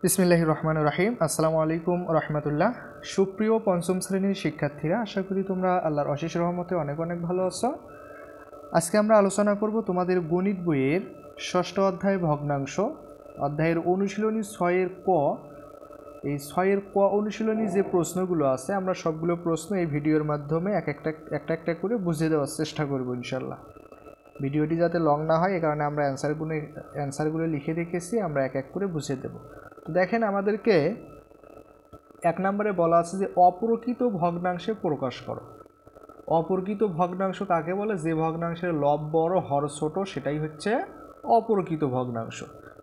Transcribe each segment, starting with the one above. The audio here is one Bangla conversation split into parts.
বিসমিল্লাহির রহমানির রহিম। আসসালামু আলাইকুম রহমতুল্লাহ। সুপ্রিয় পঞ্চম শ্রেণীর শিক্ষার্থীরা, আশা করি তোমরা আল্লাহর অশেষ রহমতে অনেক অনেক ভালো আছো। আজকে আমরা আলোচনা করব তোমাদের গণিত বইয়ের ষষ্ঠ অধ্যায় ভগ্নাংশ, অধ্যায়ের অনুশীলনী 6-এর ক। এই 6-এর ক অনুশীলনী যে প্রশ্নগুলো আছে, আমরা সবগুলো প্রশ্ন এই ভিডিওর মাধ্যমে একটা একটা করে বুঝিয়ে দেওয়ার চেষ্টা করব ইনশাল্লাহ। ভিডিওটি যাতে লং না হয়, এ কারণে আমরা অ্যান্সারগুলো লিখে রেখেছি, আমরা এক এক করে বুঝিয়ে দেব। তো দেখেন, আমাদেরকে 1 নম্বরে বলা আছে যে অপ্রকৃত ভগ্নাংশে প্রকাশ করো। অপ্রকৃত ভগ্নাংশ কাকে বলে? যে ভগ্নাংশের লব বড় হর ছোট, সেটাই হচ্ছে অপ্রকৃত ভগ্নাংশ।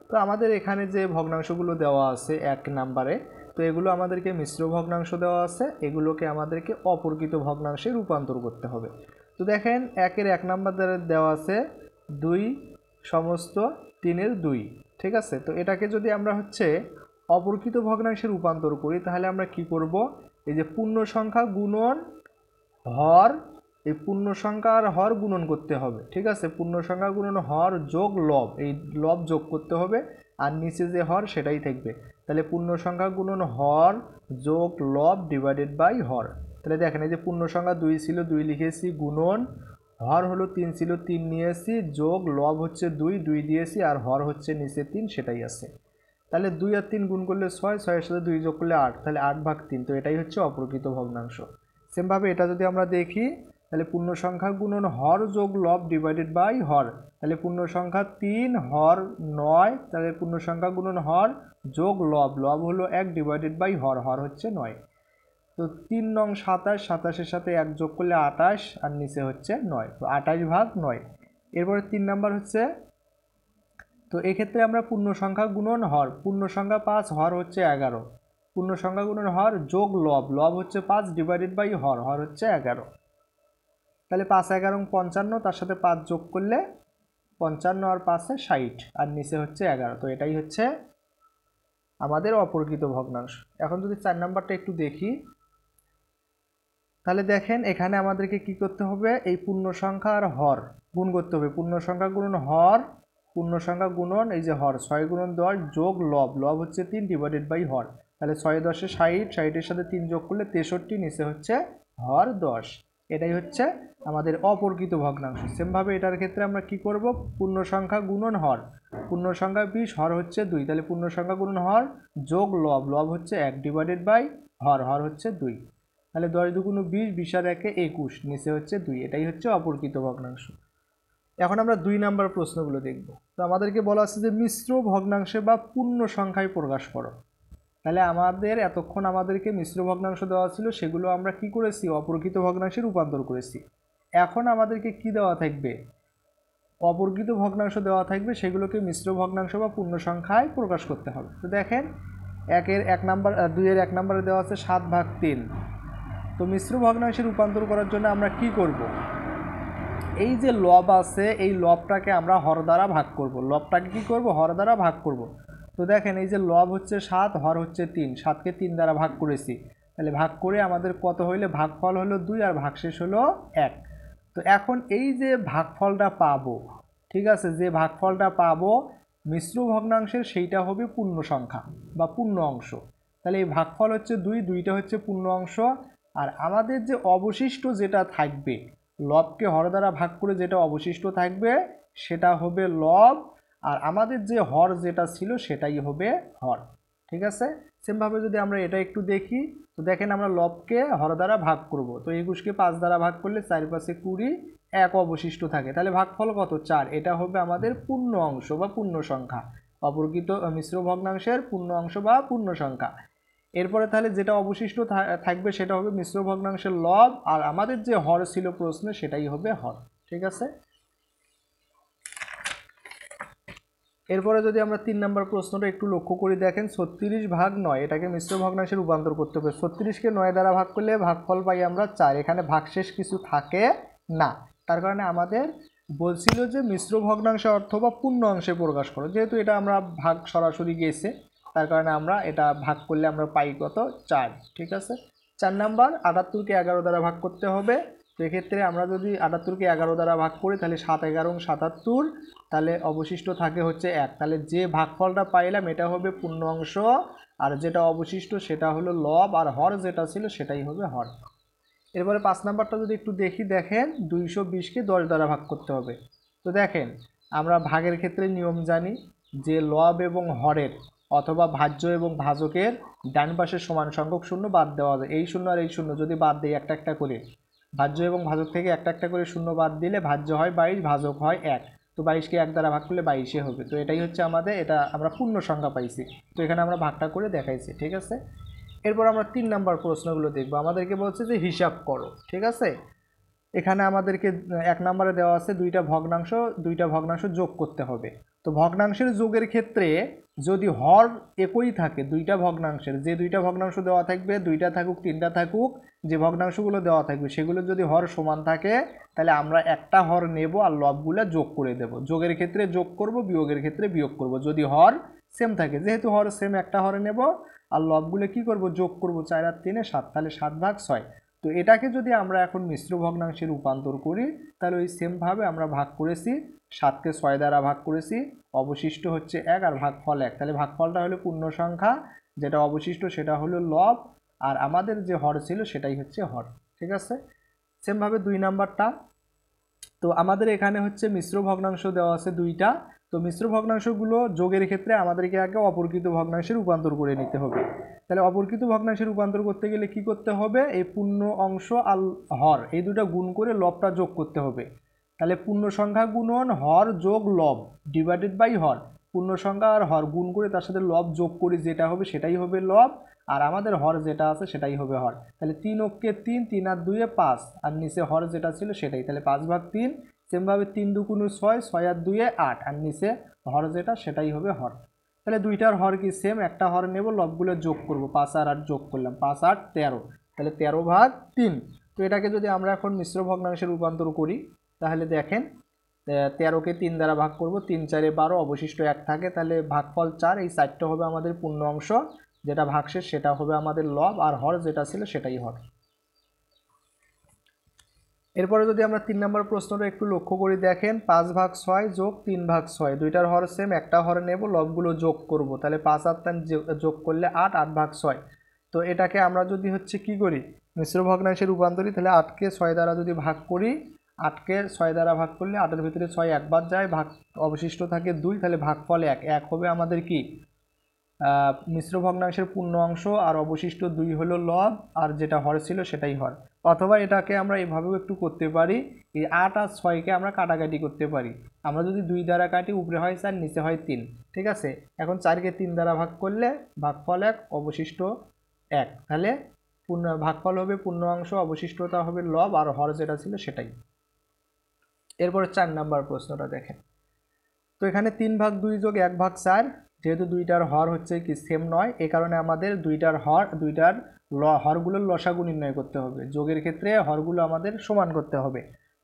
তো আমাদের এখানে যে ভগ্নাংশগুলো দেওয়া আছে 1 নম্বরে, তো এগুলো আমাদেরকে মিশ্র ভগ্নাংশ দেওয়া আছে, এগুলোকে আমাদেরকে অপ্রকৃত ভগ্নাংশে রূপান্তর করতে হবে। তো দেখেন, 1-এর 1 নম্বর দেওয়া আছে 2 সমস্ত 3-এর 2, ঠিক আছে। তো এটাকে যদি আমরা অপ্রকৃত ভগ্নাংশে রূপান্তর করি, তাহলে আমরা কি করব? এই যে পূর্ণ সংখ্যা গুণন হর, এই পূর্ণ সংখ্যা আর হর গুণন করতে হবে, ঠিক আছে। পূর্ণ সংখ্যা গুণন হর যোগ লব, এই লব যোগ করতে হবে, আর নিচে যে হর সেটাই থাকবে। তাহলে পূর্ণ সংখ্যা গুণন হর যোগ লব ডিভাইডেড বাই হর। তাহলে দেখেন, এই যে পূর্ণ সংখ্যা 2 ছিল 2 লিখেছি, গুণন হর হলো 3 ছিল 3 নিয়েছি, যোগ লব হচ্ছে 2 দিয়েছি, আর হর হচ্ছে নিচে 3, সেটাই আছে। তাহলে 2 আর 3 গুণ করলে 6, 6-এর সাথে 2 যোগ করলে 8, তাহলে 8/3। তো এটাই হচ্ছে অপ্রকৃত ভগ্নাংশ। সেমভাবে এটা যদি আমরা দেখি, তাহলে পূর্ণ সংখ্যা গুণন হর যোগ লব ডিভাইডেড বাই হর। তাহলে পূর্ণ সংখ্যা 3 হর 9, তাহলে পূর্ণ সংখ্যা গুণন হর যোগ লব, লব হলো 1 ডিভাইডেড বাই হর, হর হচ্ছে 9। তো 3 নং 27, 27-এর সাথে 1 যোগ করলে 28, আর নিচে হচ্ছে 9, তো 28/9। এরপরে 3 নাম্বার তো এক্ষেত্রে আমরা পূর্ণ সংখ্যা গুণন হর, পূর্ণ সংখ্যা 5 হর হচ্ছে 11, পূর্ণ সংখ্যা গুণন হর যোগ লব, লব হচ্ছে 5 ডিভাইডেড বাই হর, হর হচ্ছে 11। তাহলে 5 11 55, তার সাথে 5 যোগ করলে 55, আর 5-এ 60, আর নিচে হচ্ছে 11। তো এটাই হচ্ছে আমাদের অপ্রকৃত ভগ্নাংশ। এখন যদি 4 নাম্বারটা একটু দেখি, তাহলে দেখেন, এখানে আমাদেরকে কি করতে হবে? এই পূর্ণ সংখ্যা আর হর গুণ করতে হবে। পূর্ণ সংখ্যা গুণন হর, পূর্ণ সংখ্যা গুণন এই যে হর 6 গুণন 10 যোগ লব, লব হচ্ছে 3 ডিভাইডেড বাই হর। তাহলে 6 10-এ 60, 60-এর সাথে 3 যোগ করলে 63, নিচে হচ্ছে হর 10। এটাই হচ্ছে আমাদের অপ্রকৃত ভগ্নাংশ। সেমভাবে এটার ক্ষেত্রে আমরা কি করব? পূর্ণ সংখ্যা গুণন হর, পূর্ণ সংখ্যা 20 হর হচ্ছে 2, তাহলে পূর্ণ সংখ্যা গুণন হর যোগ লব, লব হচ্ছে 1 ডিভাইডেড বাই হর, হর হচ্ছে 2। তাহলে 10 দুগুণ 20, 20 আর 1-এ 21, নিচে হচ্ছে 2। এটাই হচ্ছে অপ্রকৃত ভগ্নাংশ। এখন আমরা 2 নাম্বার প্রশ্নগুলো দেখব। তো আমাদেরকে বলা আছে যে মিশ্র ভগ্নাংশে বা পূর্ণ সংখ্যায় প্রকাশ করো। তাহলে আমাদের এতক্ষণ আমাদেরকে মিশ্র ভগ্নাংশ দেওয়া ছিল, সেগুলো আমরা কি করেছি? অপ্রকৃত ভগ্নাংশে রূপান্তর করেছি। এখন আমাদেরকে কি দেওয়া থাকবে? অপ্রকৃত ভগ্নাংশ দেওয়া থাকবে, সেগুলোকে মিশ্র ভগ্নাংশ বা পূর্ণ সংখ্যায় প্রকাশ করতে হবে। তো দেখেন, 2-এর 1 নম্বরে দেওয়া আছে 7/3। তো মিশ্র ভগ্নাংশে রূপান্তর করার জন্য আমরা কি করব? এই যে লব আছে, এই লবটাকে আমরা হর দ্বারা ভাগ করব। লবটাকে কি করব? হর দ্বারা ভাগ করব। তো দেখেন, এই যে লব হচ্ছে 7, হর হচ্ছে 3, 7-কে 3 দ্বারা ভাগ করেছি। তাহলে ভাগ করে আমাদের কত হইলে? ভাগফল হলো 2, আর ভাগশেষ হলো 1। তো এখন এই যে ভাগফলটা পাবো, ঠিক আছে, যে ভাগফলটা পাবো মিশ্র ভগ্নাংশের, সেইটা হবে পূর্ণ সংখ্যা বা পূর্ণ অংশ। তাহলে এই ভাগফল হচ্ছে 2, 2টা হচ্ছে পূর্ণ অংশ। আর আমাদের যে অবশিষ্ট যেটা থাকবে, লবকে হর দ্বারা ভাগ করে যেটা অবশিষ্ট থাকবে, সেটা হবে লব, আর আমাদের যে হর যেটা ছিল সেটাই হবে হর, ঠিক আছে। সেমভাবে যদি আমরা এটা একটু দেখি, তো দেখেন, আমরা লবকে হর দ্বারা ভাগ করব। তো 21-কে 5 দ্বারা ভাগ করলে 4 5-এ 20, 1 অবশিষ্ট থাকে। তাহলে ভাগফল কত? 4। এটা হবে আমাদের পূর্ণ অংশ বা পূর্ণ সংখ্যা, অপ্রকৃত মিশ্র ভগ্নাংশের পূর্ণ অংশ বা পূর্ণ সংখ্যা। এরপরে তাহলে যেটা অবশিষ্ট থাকবে সেটা হবে মিশ্র ভগ্নাংশের লব, আর আমাদের যে হর ছিল প্রশ্নে, সেটাই হবে হর, ঠিক আছে। এরপরে যদি আমরা 3 নম্বর প্রশ্নটা একটু লক্ষ্য করি, দেখেন 36/9, এটাকে মিশ্র ভগ্নাংশে রূপান্তর করতে হবে। 36-কে 9 দ্বারা ভাগ করলে ভাগফল পাই আমরা 4। এখানে ভাগশেষ কিছু থাকে না, তার কারণে আমাদের বলছিল যে মিশ্র ভগ্নাংশে অথবা পূর্ণ অংশে প্রকাশ করো। যেহেতু এটা আমরা ভাগ সরাসরি গেছে, তার কারণে আমরা এটা ভাগ করলে আমরা পাই কত? 4, ঠিক আছে। 4 নাম্বার 78-কে 11 দ্বারা ভাগ করতে হবে। তো এক্ষেত্রে আমরা যদি 78কে 11 দ্বারা ভাগ করি তাহলে 7 11 77, তাহলে অবশিষ্ট থাকে হচ্ছে 1। তাহলে যে ভাগফলটা পাইলাম এটা হবে পূর্ণ অংশ, আর যেটা অবশিষ্ট সেটা হলো লব, আর হর যেটা ছিল সেটাই হবে হর। এরপরে 5 নাম্বারটা যদি একটু দেখেন 220কে 10 দ্বারা ভাগ করতে হবে। তো দেখেন আমরা ভাগের ক্ষেত্রে নিয়ম জানি যে লব এবং হরের অথবা ভাজ্য এবং ভাজকের ডান পাশে সমান সংখ্যক শূন্য বাদ দেওয়া যায়। এই শূন্য আর এই শূন্য যদি বাদ দিই একটা একটা করে, ভাজ্য এবং ভাজক থেকে একটা একটা করে শূন্য বাদ দিলে ভাজ্য হয় 22, ভাজক হয় 1। তো 22কে 1 দ্বারা ভাগ করলে 22 হবে। তো এটাই হচ্ছে আমাদের, এটা আমরা পূর্ণ সংখ্যা পাইছি। তো এখানে আমরা ভাগটা করে দেখাইছি, ঠিক আছে। এরপর আমরা 3 নাম্বার প্রশ্নগুলো দেখব। আমাদেরকে বলছে যে হিসাব করো, ঠিক আছে। এখানে আমাদেরকে 1 নম্বরে দেওয়া আছে দুইটা ভগ্নাংশ যোগ করতে হবে। তো ভগ্নাংশের যোগের ক্ষেত্রে যদি হর একই থাকে দুইটা ভগ্নাংশের, যে দুইটা ভগ্নাংশ দেওয়া থাকবে, দুইটা থাকুক তিনটা থাকুক, যে ভগ্নাংশগুলো দেওয়া থাকবে সেগুলো যদি হর সমান থাকে তাহলে আমরা একটা হর নেব আর লবগুলো যোগ করে দেব। যোগের ক্ষেত্রে যোগ করব, বিয়োগের ক্ষেত্রে বিয়োগ করব যদি হর সেম থাকে। যেহেতু হর সেম, একটা হরে নেব আর লবগুলো কি করব, যোগ করব। 4 আর 3 7, তাহলে 7/6। তো এটাকে যদি আমরা এখন মিশ্র ভগ্নাংশে রূপান্তর করি তাহলে ওই সেমভাবে আমরা ভাগ করেছি, 7কে 6 দ্বারা ভাগ করেছি, অবশিষ্ট হচ্ছে 1 আর ভাগফল 1। তাহলে ভাগফলটা হলো পূর্ণ সংখ্যা, যেটা অবশিষ্ট সেটা হলো লব, আর আমাদের যে হর ছিল সেটাই হচ্ছে হর, ঠিক আছে। সেমভাবে 2 নাম্বারটা, তো আমাদের এখানে হচ্ছে মিশ্র ভগ্নাংশ দেওয়া আছে দুইটা। তো মিশ্র ভগ্নাংশগুলো যোগের ক্ষেত্রে আমাদেরকে আগে অপরকৃত ভগ্নাংশে রূপান্তর করে নিতে হবে। তাহলে অপরকৃত ভগ্নাংশে রূপান্তর করতে গেলে কি করতে হবে, এই পূর্ণ অংশ আর হর এই দুটো গুণ করে লবটা যোগ করতে হবে। তাহলে পূর্ণ সংখ্যা গুণন হর যোগ লব ডিভাইডেড বাই হর, পূর্ণ সংখ্যা আর হর গুণ করে তার সাথে লব যোগ করি, যেটা হবে সেটাই হবে লব, আর আমাদের হর যেটা আছে সেটাই হবে হর। তাহলে 3 অক্ষে 3, 3 আর 2 5, আর নিচে হর যেটা ছিল সেটাই, তাহলে 5/3। সেমভাবে 3 2 6, 6 আর 2 8, আর নিচে হর যেটা সেটাই হবে হর। তাহলে দুইটার হর কি সেম, একটা হর নেব, লবগুলো যোগ করব, 5 আর 8 যোগ করলাম, 5 8 13, তাহলে 13/3। তো এটাকে যদি আমরা এখন মিশ্র ভগ্নাংশে রূপান্তর করি তাহলে দেখেন 13কে 3 দ্বারা ভাগ করব, 3 4 12, অবশিষ্ট 1 থাকে, তাহলে ভাগফল 4। এই 4টা হবে আমাদের পূর্ণ অংশ, যেটা ভাগশেষ সেটা হবে আমাদের লব, আর হর যেটা ছিল সেটাই হর। এরপরে যদি আমরা 3 নম্বর প্রশ্নটা একটু লক্ষ্য করে দেখেন, 5/6 যোগ 3/6, দুইটার হর সেম, একটা হর নেব, লবগুলো যোগ করব, তাহলে 5 আর 3 যোগ করলে 8, 8/6। তো এটাকে আমরা যদি হচ্ছে কি করি, মিশ্র ভগ্নাংশে রূপান্তরি, তাহলে 8কে 6 দ্বারা যদি ভাগ করি, 8কে 6 দ্বারা ভাগ করলে 8-এর ভিতরে 6 একবার যায়, ভাগ অবশিষ্ট থাকে 2, তাহলে ভাগফল 1। 1 হবে আমাদের কি মিশ্র ভগ্নাংশের পূর্ণ অংশ, আর অবশিষ্ট 2 হলো লব, আর যেটা হর ছিল সেটাই হর। অথবা এটাকে আমরা এভাবেও একটু করতে পারি, এই 8 আর 6কে আমরা কাটাকাটি করতে পারি। আমরা যদি 2 দ্বারা কাটি, উপরে হয় 4 নিচে হয় 3, ঠিক আছে। এখন 4কে 3 দ্বারা ভাগ করলে ভাগফল 1, অবশিষ্ট 1, তাহলে পূর্ণ ভাগফল হবে পূর্ণ অংশ, অবশিষ্টতা হবে লব, আর হর যেটা ছিল সেটাই। এরপরে 4 নাম্বার প্রশ্নটা দেখেন। তো এখানে 3/2 যোগ 1/4, যেহেতু দুইটার হর হচ্ছে কি সেম নয়, এই কারণে আমাদের দুইটার হরগুলোর লসাগু নির্ণয় করতে হবে। যোগের ক্ষেত্রে হরগুলো আমাদের সমান করতে হবে,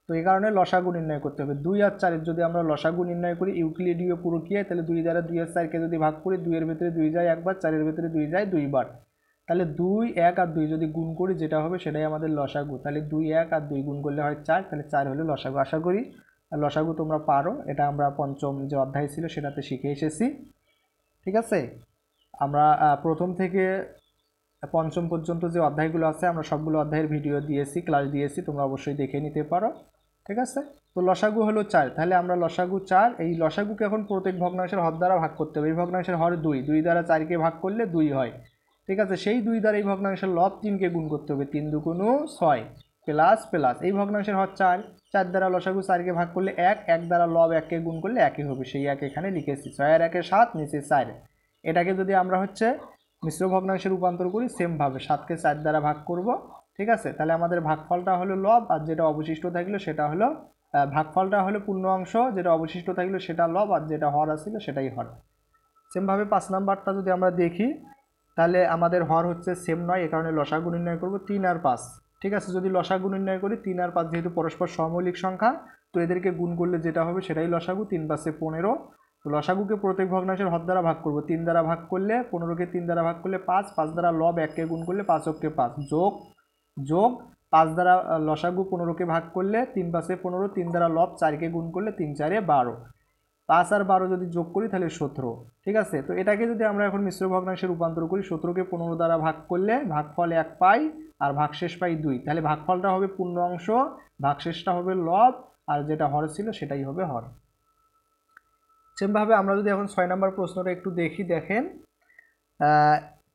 তো এই কারণে লসাগু নির্ণয় করতে হবে। 2 আর 4-এর যদি আমরা লসাগু নির্ণয় করি ইউক্লিডীয় প্রক্রিয়ায়, তাহলে 2 দ্বারা 2 আর 4কে যদি ভাগ করি, 2 এর ভিতরে 2 যায় একবার, 4-এর ভিতরে 2 যায় 2 বার, তাহলে 2 1 আর 2 যদি গুণ করি যেটা হবে সেটাই আমাদের লসাগু। তাহলে 2 1 আর 2 গুণ করলে হয় 4, তাহলে 4 হলো লসাগু। আশা করি লসাগু তোমরা পারো, এটা আমরা পঞ্চম যে অধ্যায় ছিল সেটাতে শিখে এসেছি, ঠিক আছে। আমরা প্রথম থেকে পঞ্চম পর্যন্ত যে অধ্যায়গুলো আছে আমরা সবগুলো অধ্যায়ের ভিডিও দিয়েছি, ক্লাস দিয়েছি, তোমরা অবশ্যই দেখে নিতে পারো, ঠিক আছে। তো লসাগু হলো 4, তাহলে আমরা লসাগু 4, এই লসাগুকে এখন প্রত্যেক ভগ্নাংশের হর দ্বারা ভাগ করতে হবে। এই ভগ্নাংশের হর 2, 2 দ্বারা 4কে ভাগ করলে 2 হয়, ঠিক আছে। সেই 2 দ্বারা এই ভগ্নাংশের লব 3কে গুণ করতে হবে, 3 2 6 প্লাস প্লাস, এই ভগ্নাংশের হর 4, 4 দ্বারা লসাগু 4কে ভাগ করলে 1, 1 দ্বারা লব 1কে গুণ করলে 1ই হবে, সেই 1 এখানে লিখেছি। 6 আর 1 7, নিচে 4। এটাকে যদি আমরা হচ্ছে মিশ্র ভগ্নাংশে রূপান্তর করি সেমভাবে 7কে 4 দ্বারা ভাগ করব, ঠিক আছে। তাহলে আমাদের ভাগফলটা হলো লব, আর যেটা অবশিষ্ট থাকলো সেটা হলো ভাগফলটা হলো পূর্ণ অংশ, যেটা অবশিষ্ট থাকলো সেটা লব, আর যেটা হর আছিল সেটাই হর। সেমভাবে 5 নাম্বারটা যদি আমরা দেখি তাহলে আমাদের হর হচ্ছে সেম নয়, এই কারণে লসাগু নির্ণয় করব 3 আর 5, ঠিক আছে। যদি লসাগু নির্ণয় করি 3 আর 5 যেহেতু পরস্পর সমমৌলিক সংখ্যা, তো এদেরকে গুণ করলে যেটা হবে সেটাই লসাগু, 3 5 15। তো লসাগুকে প্রত্যেক ভগ্নাংশের হর দ্বারা ভাগ করব, 3 দ্বারা ভাগ করলে 15কে 3 দ্বারা ভাগ করলে 5, 5 দ্বারা লব 1কে গুণ করলে 5 অক্ষে 5, যোগ যোগ 5 দ্বারা লসাগু 15কে ভাগ করলে 3 5 15, 3 দ্বারা লব 4কে গুণ করলে 3 4 12, 5 আর 12 যদি যোগ করি তাহলে 17। ঠিক আছে, তো এটাকে যদি আমরা এখন মিশ্র ভগ্নাংশে রূপান্তর করি, 17কে 15 দ্বারা ভাগ করলে ভাগফল 1 পাই আর ভাগশেষ পাই 2, তাহলে ভাগফলটা হবে পূর্ণ অংশ, ভাগশেষটা হবে লব, আর যেটা হর ছিল সেটাই হবে হর। সেমভাবে আমরা যদি এখন 6 নম্বর প্রশ্নটা একটু দেখি, দেখেন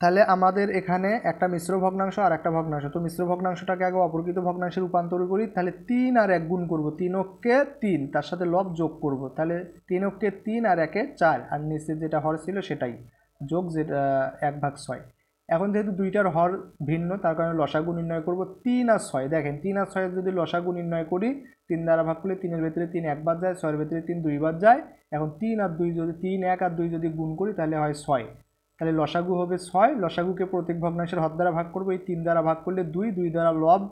তাহলে আমাদের এখানে একটা মিশ্র ভগ্নাংশ আর একটা ভগ্নাংশ, তো মিশ্র ভগ্নাংশটাকে আগে অপরকৃত ভগ্নাংশে রূপান্তর করি, তাহলে 3 আর 1 গুণ করব, 3 অক্ষে 3, তার সাথে লব যোগ করব, তাহলে 3 অক্ষে 3 আর 1 এ 4, আর নিচে যেটা হর ছিল সেটাই যোগ, যেটা 1/6। এখন যেহেতু দুইটার হর ভিন্ন তার কারণে লসাগু নির্ণয় করব। 3 আর 6, দেখেন 3 আর 6 যদি লসাগু নির্ণয় করি, 3 দ্বারা ভাগ করলে 3 এর ভেতরে 3 একবার যায়, 6 এর ভেতরে 3 দুইবার যায়। এখন 3 আর 2 যদি 3 1 আর 2 যদি গুণ করি তাহলে হয় 6, তাহলে লসাগু হবে 6। লসাগুকে প্রত্যেক ভগ্নাংশের হর দ্বারা ভাগ করবো, এই 3 দ্বারা ভাগ করলে 2, 2 দ্বারা লব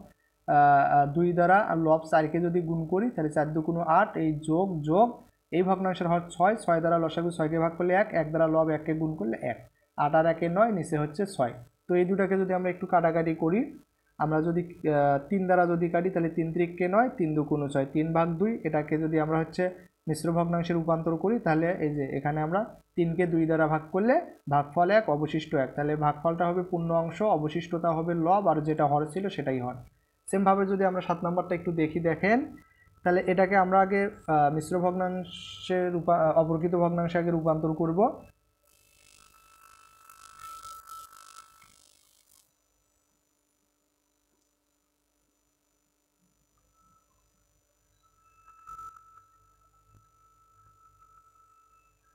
2 দ্বারা লব 4কে যদি গুণ করি তাহলে 4 2 8, এই যোগ যোগ, এই ভগ্নাংশের হর 6, 6 দ্বারা লসাগু 6কে ভাগ করলে 1, 1 দ্বারা লব 1কে গুণ করলে 1, 8 আর 1 9, নিচে হচ্ছে 6। তো এই দুটাকে যদি আমরা একটু কাটাকাটি করি, আমরা যদি 3 দ্বারা যদি কাটি তাহলে 3 3কে 9, 3 2 6, 3/2। এটাকে যদি আমরা হচ্ছে মিশ্র ভগ্নাংশে রূপান্তর করি তাহলে এই যে এখানে আমরা 3কে 2 দ্বারা ভাগ করলে ভাগফল 1, অবশিষ্ট 1, তাহলে ভাগফলটা হবে পূর্ণ অংশ, অবশিষ্টতা হবে লব, আর যেটা হর ছিল সেটাই হর। সেমভাবে যদি আমরা 7 নম্বরটা একটু দেখি, দেখেন তাহলে এটাকে আমরা আগে মিশ্র ভগ্নাংশে অপরকৃত ভগ্নাংশে আগে রূপান্তর করব।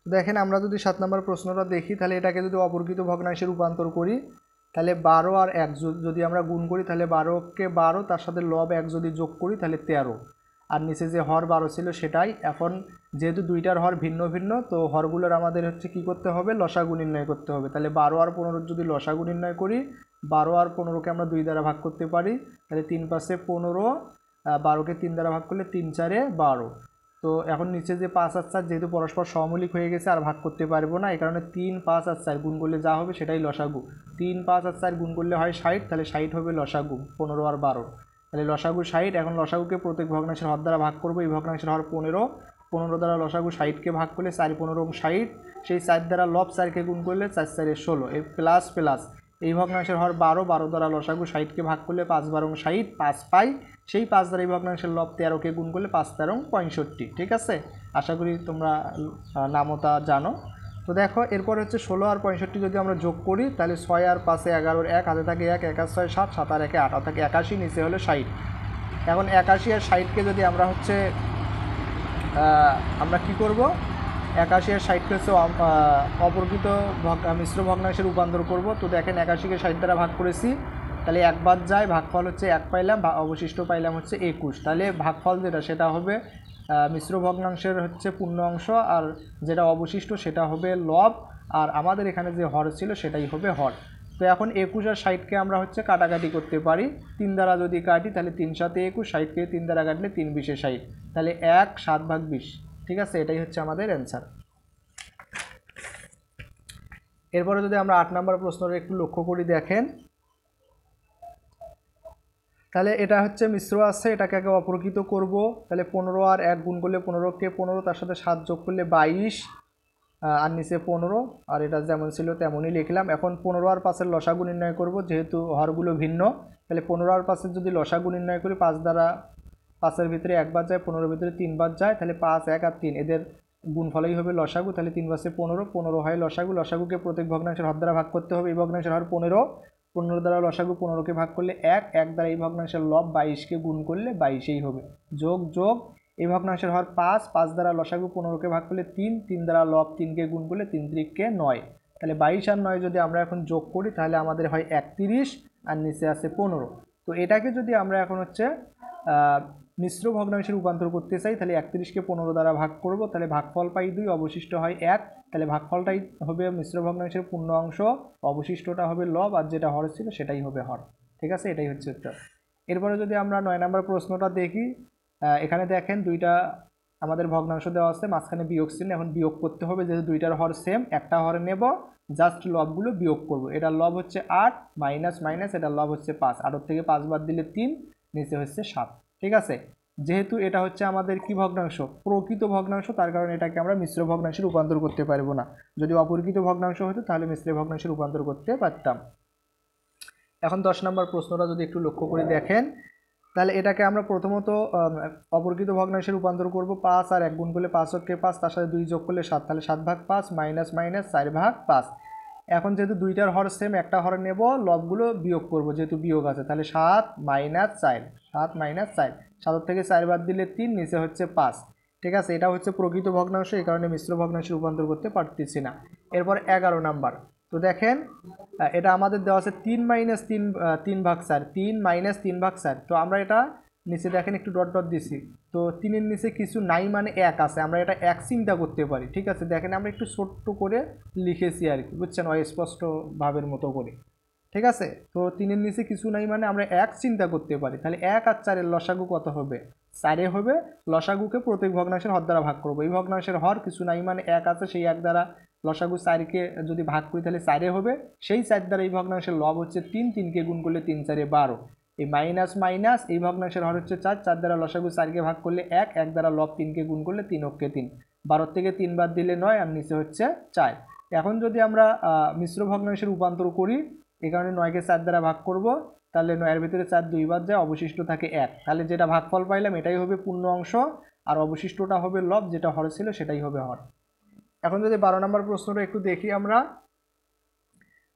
দেখেন আমরা যদি 7 নম্বর প্রশ্নটা দেখি, তাহলে এটাকে যদি অপরকৃত ভগ্নাংশে রূপান্তর করি, তাহলে 12 আর 1 যদি আমরা গুণ করি তাহলে 12কে 12, তার সাথে লব 1 যদি যোগ করি তাহলে 13, আর নিচে যে হর 12 ছিল সেটাই। এখন যেহেতু দুইটার হর ভিন্ন ভিন্ন, তো হরগুলোর আমাদের হচ্ছে কি করতে হবে, লসাগু নির্ণয় করতে হবে। তাহলে 12 আর 15 যদি লসাগু নির্ণয় করি, 12 আর 15কে আমরা 2 দ্বারা ভাগ করতে পারি, তাহলে 3 5 15, 12কে 3 দ্বারা ভাগ করলে 3 4 12। তো এখন নিচে যে 5 আর 4 যেহেতু পরস্পর সমমৌলিক হয়ে গেছে, আর ভাগ করতে পারবো না, এই কারণে 3 5 আর 4 গুণ করলে যা হবে সেটাই লসাগু। 3 5 আর 4 গুণ করলে হয় 60, তাহলে 60 হবে লসাগু 15 আর 12, তাহলে লসাগু 60। এখন লসাগুকে প্রত্যেক ভগ্নাংশের হর দ্বারা ভাগ করবো, এই ভগ্নাংশের হর 15, 15 দ্বারা লসাগু 60কে ভাগ করলে 4 15 60, সেই 4 দ্বারা লব 4কে গুণ করলে 4 4 16, এই প্লাস প্লাস, এই ভগ্নাংশের হর 12, 12 দ্বারা লসাগু 60কে ভাগ করলে 5 12 60, 5 পাই, সেই 5 দ্বারা এই ভগ্নাংশের লব 13কে গুণ করলে 5 13 65। ঠিক আছে, আশা করি তোমরা নামতা জানো। তো দেখো এরপর হচ্ছে 16 আর 65 যদি আমরা যোগ করি, তাহলে 6 আর 5 11, 1 হাতে থাকে 1, 1 আর 6 7, 7 আর 1 8, থাকে 81, নিচে হলো 60। এখন 81 আর 60কে যদি আমরা হচ্ছে আমরা কি করব, 81 আর 60কে হচ্ছে অপরকৃত মিশ্র ভগ্নাংশে রূপান্তর করব। তো দেখেন 81কে 60 দ্বারা ভাগ করেছি, তাহলে একবার যায়, ভাগফল হচ্ছে 1 পাইলাম, অবশিষ্ট পাইলাম হচ্ছে 21, তাহলে ভাগফল যেটা সেটা হবে মিশ্র ভগ্নাংশের হচ্ছে পূর্ণ অংশ, আর যেটা অবশিষ্ট সেটা হবে লব, আর আমাদের এখানে যে হর ছিল সেটাই হবে হর। তো এখন 21 আর 60কে আমরা হচ্ছে কাটাকাটি করতে পারি, 3 দ্বারা যদি কাটি তাহলে 3 7 21, 60কে 3 দ্বারা কাটলে 3 20 60, তাহলে 1 7/20। ঠিক আছে, এটাই হচ্ছে আমাদের অ্যান্সার। এরপরে যদি আমরা 8 নম্বর প্রশ্নটা একটু লক্ষ্য করি, দেখেন তাহলে এটা হচ্ছে মিশ্র আছে, এটাকে আগে অপরকৃত করব। তাহলে 15 আর 1 গুণ করলে 15কে 15, তার সাথে 7 যোগ করলে 22, আর নিচে 15, আর এটা যেমন ছিল তেমনই লিখলাম। এখন 15 আর 5-এর লসাগু নির্ণয় করব, যেহেতু হরগুলো ভিন্ন, তাহলে 15 আর 5-এর যদি লসাগু নির্ণয় করি, 5 দ্বারা 5-এর ভিতরে 1 বার যায়, 15-এর ভিতরে 3 বার যায়, তাহলে 5 1 আর 3 এদের গুণফলেই হবে লসাগু, তাহলে 3 5 15, 15 হয় লসাগু। লসাগুকে প্রত্যেক ভগ্নাংশের হর দ্বারা ভাগ করতে হবে, এই ভগ্নাংশের হর 15, 15 দ্বারা লসাগু 15কে ভাগ করলে 1, 1 দ্বারা এই ভগ্নাংশের লব 22কে গুণ করলে 22ই হবে, যোগ যোগ, এই ভগ্নাংশের হর 5, 5 দ্বারা লসাগু 15কে ভাগ করলে 3, 3 দ্বারা লব 3কে গুণ করলে 3 3কে 9, তাহলে 22 আর 9 যদি আমরা এখন যোগ করি তাহলে আমাদের হয় 31, আর নিচে আছে 15। তো এটাকে যদি আমরা এখন হচ্ছে মিশ্র ভগ্নাংশে রূপান্তর করতে চাই, তাহলে 31কে 15 দ্বারা ভাগ করব, তাহলে ভাগফল পাই 2, অবশিষ্ট হয় 1, তাহলে ভাগফলটাই হবে মিশ্র ভগ্নাংশের পূর্ণ অংশ, অবশিষ্টটা হবে লব, আর যেটা হর ছিল সেটাই হবে হর। ঠিক আছে, এটাই হচ্ছে উত্তর। এরপরে যদি আমরা 9 নম্বর প্রশ্নটা দেখি, এখানে দেখেন দুইটা আমাদের ভগ্নাংশ দেওয়া আছে, মাঝখানে বিয়োগ চিহ্ন, এখন বিয়োগ করতে হবে, যেহেতু দুইটার হর সেম, একটা হর নেব, জাস্ট লবগুলো বিয়োগ করব। এটার লব হচ্ছে 8, মাইনাস মাইনাস, এটার লব হচ্ছে 5, 8 থেকে 5 বাদ দিলে 3, নিচে হচ্ছে 7। ঠিক আছে, যেহেতু এটা হচ্ছে আমাদের কি ভগ্নাংশ, প্রকৃত ভগ্নাংশ, তার কারণে এটাকে আমরা মিশ্র ভগ্নাংশে রূপান্তর করতে পারবো না। যদি অপ্রকৃত ভগ্নাংশ হতো তাহলে মিশ্র ভগ্নাংশে রূপান্তর করতে পারতাম। এখন 10 নম্বর প্রশ্নটা যদি একটু লক্ষ্য করে দেখেন, তাহলে এটাকে আমরা প্রথমত অপরকৃত ভগ্নাংশে রূপান্তর করব। 5 আর 1 গুণ করলে 5 অক্ষে 5, তার সাথে 2 যোগ করলে 7, তাহলে 7/5 মাইনাস মাইনাস 4/5। এখন যেহেতু দুইটার হর সেম, একটা হর নেব, লবগুলো বিয়োগ করব যেহেতু বিয়োগ আছে, তাহলে 7 মাইনাস 4, 7 মাইনাস 4, 7 থেকে 4 বাদ দিলে 3, নিচে হচ্ছে 5। ঠিক আছে, এটা হচ্ছে প্রকৃত ভগ্নাংশ, এই কারণে মিশ্র ভগ্নাংশে রূপান্তর করতে পারতেছি না। এরপর 11 নাম্বার, তো দেখেন এটা আমাদের দেওয়া আছে 3 মাইনাস 3/4, 3 মাইনাস 3/4। তো আমরা এটা নিচে দেখেন একটু ডট ডট দিছি, তো 3-এর নিচে কিছু নাই মানে 1 আছে, আমরা এটা 1 চিন্তা করতে পারি। ঠিক আছে, দেখেন আমরা একটু ছোট্ট করে লিখেছি আর কি, বুঝছেন, অস্পষ্ট ভাবের মতো করে। ঠিক আছে, তো 3-এর নিচে কিছু নাই মানে আমরা 1 চিন্তা করতে পারি। তাহলে 1 আর 4-এর লসাগু কত হবে? 4 হবে। লসাগুকে প্রত্যেক ভগ্নাংশের হর দ্বারা ভাগ করবো। এই ভগ্নাংশের হর কিছু নাই মানে 1 আছে, সেই 1 দ্বারা লসাগু 4-কে যদি ভাগ করি তাহলে 4 হবে। সেই 4 দ্বারা এই ভগ্নাংশের লব হচ্ছে 3, 3-কে গুণ করলে 3 4 12। এই মাইনাস মাইনাস, এই ভগ্নাংশের হর হচ্ছে 4, 4 দ্বারা লসাগু 4-কে ভাগ করলে 1, 1 দ্বারা লব 3-কে গুণ করলে 3 অক্ষে 3, 12 থেকে 3 বাদ দিলে 9, আর নিচে হচ্ছে 4। এখন যদি আমরা মিশ্র ভগ্নাংশের রূপান্তর করি, এই কারণে 9-কে 4 দ্বারা ভাগ করব, তাহলে 9-এর ভিতরে 4 2 বাদ যায়, অবশিষ্ট থাকে 1। তাহলে যেটা ভাগফল পাইলাম এটাই হবে পূর্ণ অংশ, আর অবশিষ্টটা হবে লব, যেটা হর ছিল সেটাই হবে হর। এখন যদি 12 নম্বর প্রশ্নটা একটু দেখি আমরা,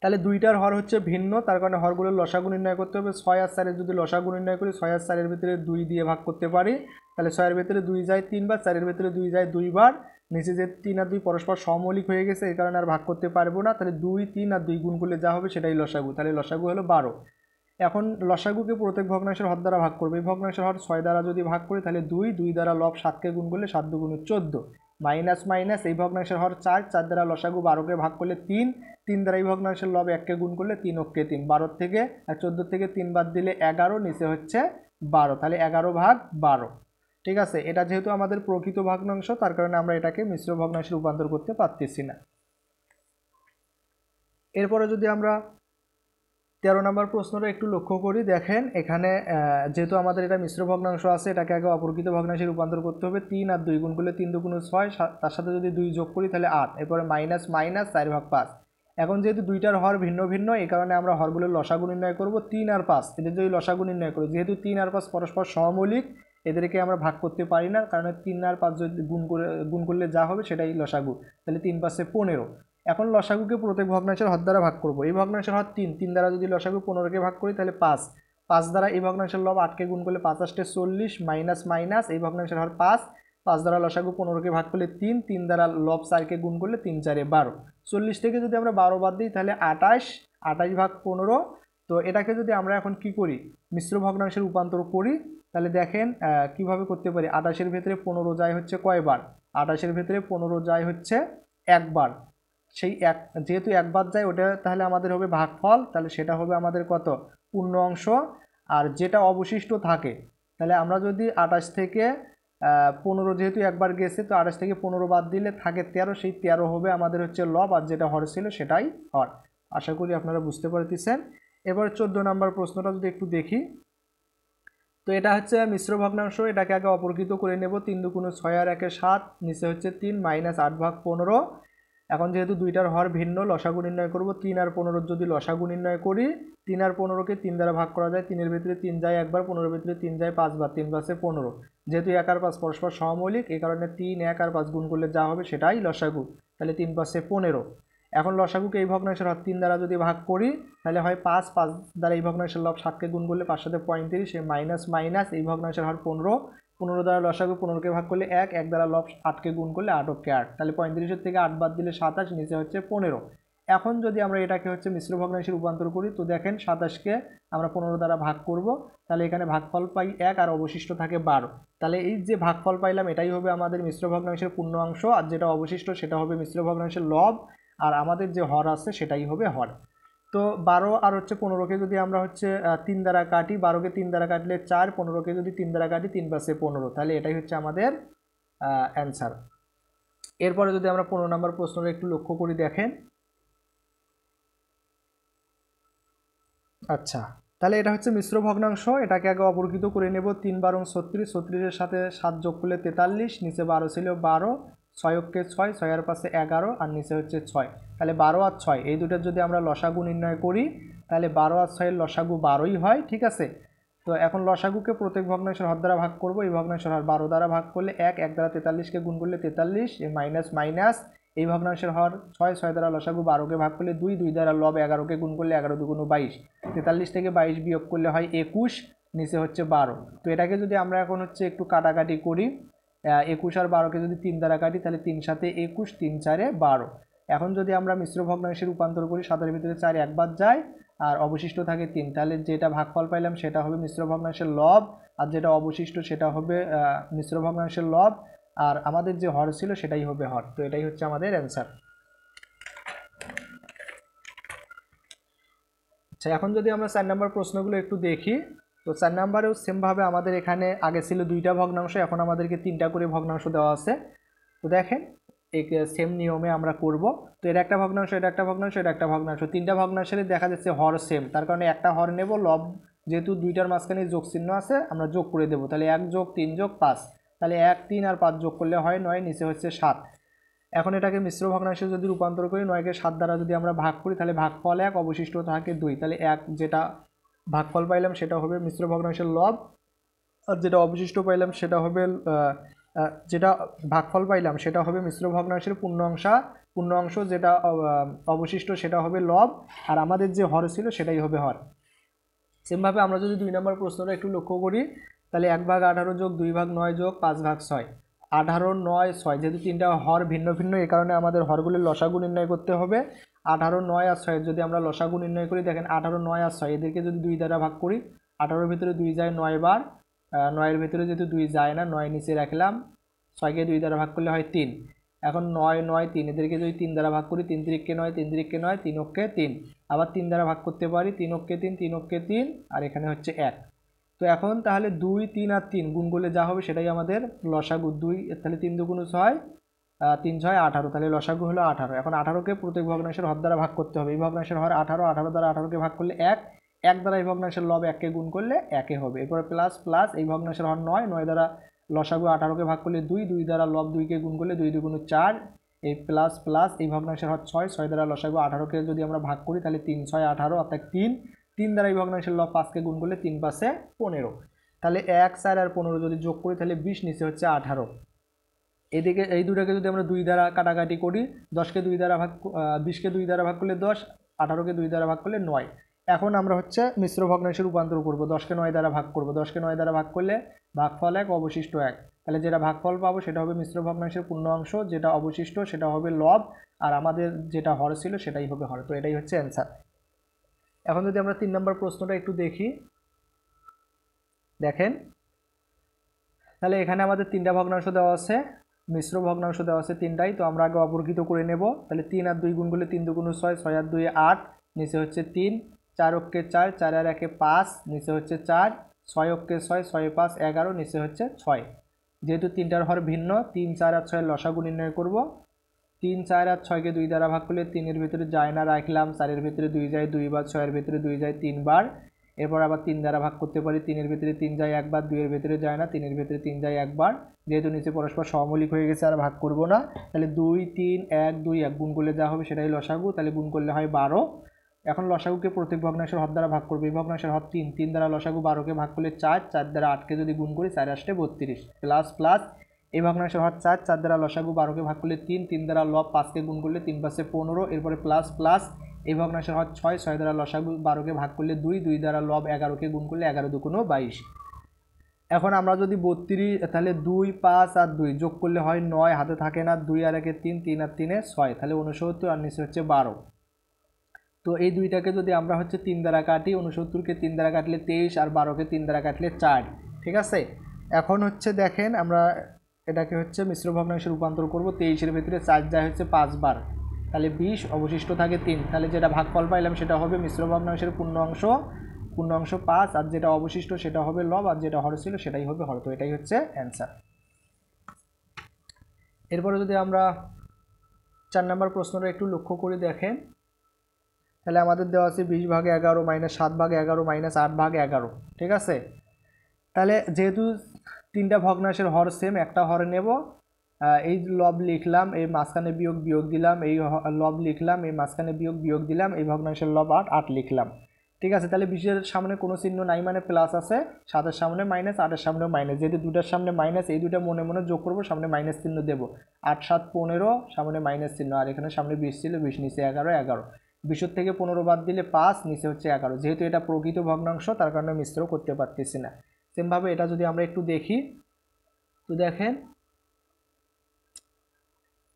তাহলে দুইটার হর হচ্ছে ভিন্ন, তার কারণে হরগুলোর লসাগু নির্ণয় করতে হবে। 6 আর 4-এর যদি লসাগু নির্ণয় করি, 6 আর 4-এর ভিতরে 2 দিয়ে ভাগ করতে পারি, তাহলে 6-এর ভিতরে 2 যায় 3 বার, 4-এর ভিতরে 2 যায় 2 বার। নিচে যে 3 আর 2 পরস্পর সমমৌলিক হয়ে গেছে, এই কারণে আর ভাগ করতে পারবো না। তাহলে 2, 3 আর 2 গুণ করলে যা হবে সেটাই লসাগু, তাহলে লসাগু হলো 12। এখন লসাগুকে প্রত্যেক ভগ্নাংশের হর দ্বারা ভাগ করবে। এই ভগ্নাংশের হর 6 দ্বারা যদি ভাগ করি তাহলে 2, 2 দ্বারা লব 7-কে গুণ করলে 7 2 গুণ 14, মাইনাস মাইনাস, এই ভগ্নাংশের হর 4, 4 দ্বারা লসাগু 12-কে ভাগ করলে 3, 3 দ্বারা এই ভগ্নাংশের লব 1-কে গুণ করলে 3 অক্ষে 3, 12 থেকে আর 14 থেকে 3 বাদ দিলে 11, নিচে হচ্ছে 12, তাহলে 11/12। ঠিক আছে, এটা যেহেতু আমাদের প্রকৃত ভগ্নাংশ, তার কারণে আমরা এটাকে মিশ্র ভগ্নাংশে রূপান্তর করতে পারতেছি না। এরপরে যদি আমরা 13 নম্বর প্রশ্নটা একটু লক্ষ্য করি, দেখেন এখানে যেহেতু আমাদের এটা মিশ্র ভগ্নাংশ আছে, এটাকে আগে অপরকৃত ভগ্নাংশে রূপান্তর করতে হবে। 3 আর 2 গুণ করলে 3 2 গুণ 6, তার সাথে যদি 2 যোগ করি তাহলে 8, এরপরে মাইনাস মাইনাস 4/5। এখন যেহেতু দুইটার হর ভিন্ন ভিন্ন, এই কারণে আমরা হরগুলোর লসাগু নির্ণয় করব। 3 আর 5 এদের যদি লসাগু নির্ণয় করি, যেহেতু 3 আর 5 পরস্পর সমমৌলিক, এদেরকে আমরা ভাগ করতে পারি না, কারণ 3 আর 5 যদি গুণ করলে যা হবে সেটাই লসাগু, তাহলে 3 5 15। এখন লসাগুকে প্রত্যেক ভগ্নাংশের হর দ্বারা ভাগ করব। এই ভগ্নাংশের হর 3, 3 দ্বারা যদি লসাগু 15-কে ভাগ করি তাহলে 5, 5 দ্বারা এই ভগ্নাংশের লব 8-কে গুণ করলে 5 8 40, মাইনাস মাইনাস, এই ভগ্নাংশের হর 5, 5 দ্বারা লসাগু 15-কে ভাগ করলে 3, 3 দ্বারা লব 4-কে গুণ করলে 3 4 12, 40 থেকে যদি আমরা 12 বাদ দিই তাহলে 28, 28/15। তো এটাকে যদি আমরা এখন কি করি, মিশ্র ভগ্নাংশে রূপান্তর করি, তাহলে দেখেন কিভাবে করতে পারি। 28-এর ভেতরে 15 যায় হচ্ছে কয়বার? 28-এর ভেতরে 15 যায় হচ্ছে একবার। সেই এক, যেহেতু একবার যায় ওটা তাহলে আমাদের হবে ভাগফল, তাহলে সেটা হবে আমাদের কত? পূর্ণ অংশ। আর যেটা অবশিষ্ট থাকে, তাহলে আমরা যদি 28 থেকে 15, যেহেতু একবার গেছে, তো 28 থেকে 15 বাদ দিলে থাকে 13, সেই 13 হবে আমাদের হচ্ছে লব, আর যেটা হর ছিল সেটাই হর। আশা করি আপনারা বুঝতে পারতেছেন। এবার 14 নম্বর প্রশ্নটা যদি একটু দেখি, তো এটা হচ্ছে মিশ্র ভগ্নাংশ, এটাকে আগে অপরকৃত করে নেব। 3 2 গুণ 6 আর 1 7, নিচে হচ্ছে 3, মাইনাস 8/15। এখন যেহেতু দুইটার হর ভিন্ন, লসাগু নির্ণয় করব। 3 আর 15 যদি লসাগু নির্ণয় করি, 3 আর 15-কে 3 দ্বারা ভাগ করা যায়। 3-এর ভিতরে 3 যায় একবার, 15-এর ভিতরে 3 যায় 5 বার, 3 5 15। যেহেতু 1 আর 5 পরস্পর সমমৌলিক, এই কারণে 3 1 আর 5 গুণ করলে যা হবে সেটাই লসাগু, তাহলে 3 5 15। এখন লসাগুকে এই ভগ্নাংশের হর 3 দ্বারা যদি ভাগ করি তাহলে হয় 5, 5 দ্বারা এই ভগ্নাংশের লব 7-কে গুণ করলে 5 7 35, মাইনাস মাইনাস, এই ভগ্নাংশের হর 15, 15 দ্বারা লসাগু 15-কে ভাগ করলে 1, 1 দ্বারা লব 8-কে গুণ করলে 8 অক্ষে 8, তাহলে 35-এর থেকে 8 বাদ দিলে 27, নিচে হচ্ছে 15। এখন যদি আমরা এটাকে হচ্ছে মিশ্র ভগ্নাংশে রূপান্তর করি, তো দেখেন 27-কে আমরা 15 দ্বারা ভাগ করব, তাহলে এখানে ভাগফল পাই 1 আর অবশিষ্ট থাকে 12। তাহলে এই যে ভাগফল পাইলাম এটাই হবে আমাদের মিশ্র ভগ্নাংশের পূর্ণ অংশ, আর যেটা অবশিষ্ট সেটা হবে মিশ্র ভগ্নাংশের লব, আর আমাদের যে হর আছে সেটাই হবে হর। তো 12 আর হচ্ছে 15-কে যদি আমরা হচ্ছে 3 দ্বারা কাটি, 12-কে 3 দ্বারা কাটলে 4, 15-কে যদি 3 দ্বারা কাটি 3 5 15, তাহলে এটাই হচ্ছে আমাদের অ্যান্সার। এরপরে যদি আমরা 15 নম্বর প্রশ্নটা একটু লক্ষ্য করি, দেখেন। আচ্ছা, তাহলে এটা হচ্ছে মিশ্র ভগ্নাংশ, এটাকে আগে অপরকৃত করে নেব। 3 বারং 36, 36-এর সাথে 7 যোগ করলে 43, নিচে 12 ছিল 12, 6 6, 6 আর 5 11 আর নিচে হচ্ছে 6। তাহলে 12 আর 6 এই দুটোর যদি আমরা লসাগু নির্ণয় করি তাহলে 12 আর 6 এর লসাগু 12ই হয়, ঠিক আছে। তো এখন লসাগুকে প্রত্যেক ভগ্নাংশের হর দ্বারা ভাগ করব। এই ভগ্নাংশের হর 12 দ্বারা ভাগ করলে 1 দ্বারা 43কে গুণ করলে 43, মাইনাস মাইনাস। এই ভগ্নাংশের হর 6, 6 দ্বারা লসাগু 12কে ভাগ করলে 2, 2 দ্বারা লব 11কে গুণ করলে 11 2 22, 43 থেকে 22 বিয়োগ করলে হয় 21, নিচে হচ্ছে 12। তো এটাকে যদি আমরা এখন হচ্ছে একটু কাটাকাটি করি, 21 আর 12কে যদি 3 দ্বারা কাটি তাহলে 3 7 21, 3 4 12। এখন যদি আমরা মিশ্র ভগ্নাংশে রূপান্তর করি, 7-এর ভিতরে 4 একবার যায় আর অবশিষ্ট থাকে 3, তাহলে যেটা ভাগফল পাইলাম সেটা হবে মিশ্র ভগ্নাংশের লব, আর যেটা অবশিষ্ট সেটা হবে মিশ্র ভগ্নাংশের লব, আর আমাদের যে হর ছিল সেটাই হবে হর। তো এটাই হচ্ছে আমাদের অ্যান্সার। আচ্ছা, এখন যদি আমরা 4 নম্বর প্রশ্নগুলো একটু দেখি, তো 4 নম্বরেও সেমভাবে আমাদের এখানে আগে ছিল 2টা ভগ্নাংশ, এখন আমাদেরকে 3টা করে ভগ্নাংশ দেওয়া আছে। তো দেখেন এই সেম নিয়মে আমরা করব। তো এটা একটা ভগ্নাংশ, এটা একটা ভগ্নাংশ, এটা একটা ভগ্নাংশ, 3টা ভগ্নাংশেরই দেখা যাচ্ছে হর সেম, তার কারণে একটা হর নেব, লব যেহেতু 2টার মাঝখানে যোগ চিহ্ন আছে আমরা যোগ করে দেবো। তাহলে 1 যোগ 3 যোগ 5, তাহলে 1 3 আর 5 যোগ করলে হয় 9, নিচে হচ্ছে 7। এখন এটাকে মিশ্র ভগ্নাংশে যদি রূপান্তর করি, 9কে 7 দ্বারা যদি আমরা ভাগ করি তাহলে ভাগফল 1, অবশিষ্ট থাকে 2, তাহলে 1 যেটা ভাগফল পাইলাম সেটা হবে মিশ্র ভগ্নাংশের লব, আর যেটা অবশিষ্ট পাইলাম সেটা হবে যেটা ভাগফল পাইলাম সেটা হবে মিশ্র ভগ্নাংশের পূর্ণ অংশ, যেটা অবশিষ্ট সেটা হবে লব, আর আমাদের যে হর ছিল সেটাই হবে হর। সেমভাবে আমরা যদি 2 নম্বর প্রশ্নটা একটু লক্ষ্য করি, তাহলে 1/18 যোগ 2/9 যোগ 5/6, 18 9 6, যেহেতু 3টা হর ভিন্ন ভিন্ন এই কারণে আমাদের হরগুলির লসাগু নির্ণয় করতে হবে। 18 9 আর 6 যদি আমরা লসাগু নির্ণয় করি, দেখেন 18 9 আর 6 এদেরকে যদি 2 দ্বারা ভাগ করি, 18-এর ভিতরে 2 যায় 9 বার, 9-এর ভিতরে যেহেতু 2 যায় না, 9 নিচে রাখলাম, 6কে 2 দ্বারা ভাগ করলে হয় 3। এখন 9 9 3 এদেরকে যদি 3 দ্বারা ভাগ করি, 3 3 9, 3 3 9, 3 3, আবার 3 দ্বারা ভাগ করতে পারি, 3 3 3 3, আর এখানে হচ্ছে 1। তো এখন তাহলে 2 3 আর 3 গুণ করলে যা হবে সেটাই আমাদের লসাগু। 2 তাহলে 3 2 6, 3 6 18, তাহলে লসাগু হলো 18। এখন 18কে প্রত্যেক ভগ্নাংশের হর দ্বারা ভাগ করতে হবে। এই ভগ্নাংশের হর 18, 18 দ্বারা 18কে ভাগ করলে 1, 1 দ্বারা এই ভগ্নাংশের লব 1কে গুণ করলে 1 হবে। এরপরে প্লাস প্লাস, এই ভগ্নাংশের হর 9, 9 দ্বারা লসাগু 18কে ভাগ করলে 2, 2 দ্বারা লব 2কে গুণ করলে 2 2 4, এই প্লাস প্লাস, এই ভগ্নাংশের হর 6, 6 দ্বারা লসাগু 18কে যদি আমরা ভাগ করি তাহলে 3 6 18, অর্থাৎ 3, 3 দ্বারা এই ভগ্নাংশের লব 5কে গুণ করলে 3 5 15, তাহলে 1 4 আর 15 যদি যোগ করি তাহলে 20, নিচে হচ্ছে 18। এদিকে এই দুটাকে যদি আমরা 2 দ্বারা কাটাকাটি করি, 10কে 2 দ্বারা ভাগ 20কে 2 দ্বারা ভাগ করলে 10, 18কে 2 দ্বারা ভাগ করলে 9। এখন আমরা হচ্ছে মিশ্র ভগ্নাংশে রূপান্তর করব, 10কে 9 দ্বারা ভাগ করব, 10কে 9 দ্বারা ভাগ করলে ভাগফল 1, অবশিষ্ট 1, তাহলে যেটা ভাগফল পাবো সেটা হবে মিশ্র ভগ্নাংশের পূর্ণ অংশ, যেটা অবশিষ্ট সেটা হবে লব, আর আমাদের যেটা হর ছিল সেটাই হবে হর। তো এটাই হচ্ছে অ্যান্সার। এখন যদি আমরা 3 নম্বর প্রশ্নটা একটু দেখি, দেখেন তাহলে এখানে আমাদের 3টা ভগ্নাংশ দেওয়া আছে, মিশ্র ভগ্নাংশ দেওয়া আছে 3টাই। তো আমরা আগে অপরকৃত করে নেব। তাহলে 3 আর 2 গুণ করলে 3 2 6, 6 আর 2 8, নিচে হচ্ছে 3, 4 অক্ষে 4, 4 আর 1 5, নিচে হচ্ছে 4, 6 অক্ষে 6, 6 5 11, নিচে হচ্ছে 6। যেহেতু 3টার হর ভিন্ন, 3 4 আর 6 লসাগু নির্ণয় করব। 3 4 আর 6কে 2 দ্বারা ভাগ করলে 3-এর ভিতরে যায় না, রাখলাম, 4-এর ভিতরে 2 যায় 2 বার, 6-এর ভিতরে 2 যায় 3 বার, এরপর আবার 3 দ্বারা ভাগ করতে পারি, 3-এর ভিতরে 3 যায় একবার, 2-এর ভিতরে যায় না, 3-এর ভিতরে 3 যায় একবার, যেহেতু নিচে পরস্পর সহমৌলিক হয়ে গেছে আর ভাগ করব না, তাহলে 2 3 1 2 1 গুণ করলে যা হবে সেটাই লসাগু, তাহলে গুণ করলে হয় 12। এখন লসাগুকে প্রত্যেক ভগ্নাংশের হর দ্বারা ভাগ করবে। এই ভগ্নাংশের হর 3, 3 দ্বারা লসাগু 12কে ভাগ করলে 4, 4 দ্বারা 8কে যদি গুণ করি 4 8 32, প্লাস প্লাস, এই ভগ্নাংশের হর 4, 4 দ্বারা লসাগু 12কে ভাগ করলে 3, 3 দ্বারা লব 5কে গুণ করলে 3 5 15, এরপরে প্লাস প্লাস, এই ভগ্নাংশের হর 6, 6 দ্বারা লসাগু 12কে ভাগ করলে 2, 2 দ্বারা লব 11কে গুণ করলে 11 2 22। এখন আমরা যদি 32, তাহলে 2 5 আর 2 যোগ করলে হয় 9, হাতে থাকে না, 2 আর 1 3, 3 আর 3 6, তাহলে 69, আর নিচে হচ্ছে 12। তো এই দুইটাকে যদি আমরা হচ্ছে 3 দ্বারা কাটি, 69কে 3 দ্বারা কাটলে 23, আর 12কে 3 দ্বারা কাটলে 4, ঠিক আছে। এখন হচ্ছে দেখেন আমরা এটাকে হচ্ছে মিশ্র ভগ্নাংশে রূপান্তর করব। 23-এর ভিতরে 4 যায় হচ্ছে 5 বার, তাহলে 20, অবশিষ্ট থাকে 3, তাহলে যেটা ভাগফল পাইলাম সেটা হবে মিশ্র ভগ্নাংশের পূর্ণ অংশ 5, আর যেটা অবশিষ্ট সেটা হবে লব, আর যেটা হর ছিল সেটাই হবে হর। তো এটাই হচ্ছে অ্যান্সার। এরপরে যদি আমরা 4 নম্বর প্রশ্নটা একটু লক্ষ্য করে দেখেন, তাহলে আমাদের দেওয়া আছে 20/11 মাইনাস 7/11 মাইনাস 8/11, ঠিক আছে। তাহলে যেহেতু তিনটা ভগ্নাংশের হর সেম, একটা হরে নেব, এই লব লিখলাম, এই মাঝখানে বিয়োগ দিলাম, এই লব লিখলাম, এই মাঝখানে বিয়োগ দিলাম, এই ভগ্নাংশের লব 8 লিখলাম, ঠিক আছে। তাহলে 20-এর সামনে কোনো চিহ্ন নাই মানে প্লাস আছে, 7-এর সামনে মাইনাস, 8-এর সামনেও মাইনাস, যেহেতু দুটার সামনে মাইনাস, এই দুটা মনে মনে যোগ করবো, সামনে মাইনাস চিহ্ন দেবো। 8 7 15, সামনে মাইনাস চিহ্ন, আর এখানে সামনে 20 ছিল, 20 নিচে 11, 20 থেকে 15 বাদ দিলে 5, নিচে হচ্ছে 11। যেহেতু এটা প্রকৃত ভগ্নাংশ তার কারণে মিশ্র করতে পারতেছি না। সেমভাবে এটা যদি আমরা একটু দেখি, তো দেখেন